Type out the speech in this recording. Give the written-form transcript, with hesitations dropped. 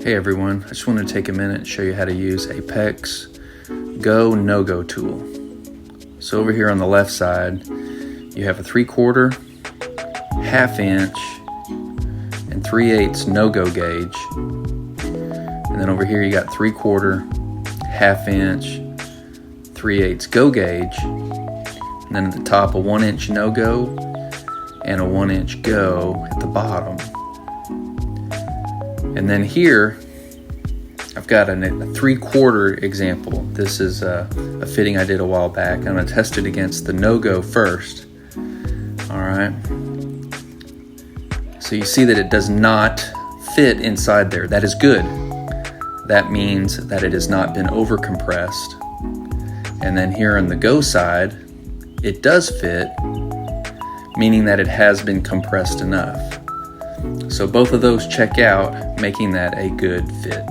Hey everyone, I just wanted to take a minute and show you how to use a PEX Go No-Go tool. So over here on the left side, you have a 3/4, 1/2 inch, and 3/8 no-go gauge. And then over here you got 3/4, 1/2 inch, 3/8 go gauge. And then at the top a 1 inch no-go and a 1 inch go at the bottom. And then here, I've got a 3/4 example. This is a fitting I did a while back. I'm going to test it against the no-go first. All right. So you see that it does not fit inside there. That is good. That means that it has not been over-compressed. And then here on the go side, it does fit, meaning that it has been compressed enough. So both of those check out, making that a good fit.